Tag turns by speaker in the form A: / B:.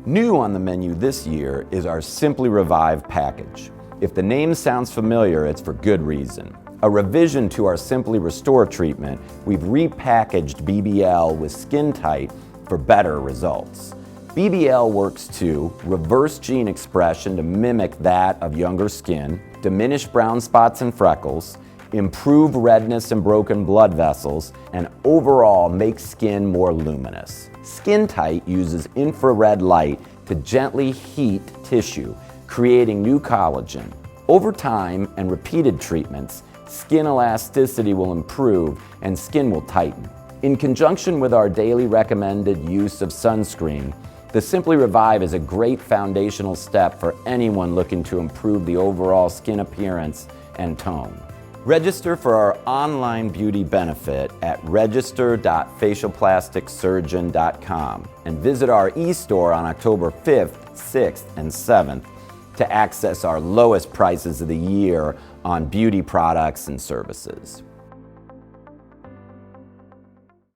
A: New on the menu this year is our Simply Revive package. If the name sounds familiar, it's for good reason. A revision to our Simply Restore treatment, we've repackaged BBL with SkinTyte for better results. BBL works to reverse gene expression to mimic that of younger skin, diminish brown spots and freckles, improve redness and broken blood vessels, and overall make skin more luminous. SkinTyte uses infrared light to gently heat tissue, creating new collagen. Over time and repeated treatments, skin elasticity will improve and skin will tighten. In conjunction with our daily recommended use of sunscreen, the Simply Revive is a great foundational step for anyone looking to improve the overall skin appearance and tone. Register for our online beauty benefit at register.facialplasticsurgeon.com and visit our e-store on October 5th, 6th, and 7th to access our lowest prices of the year on beauty products and services.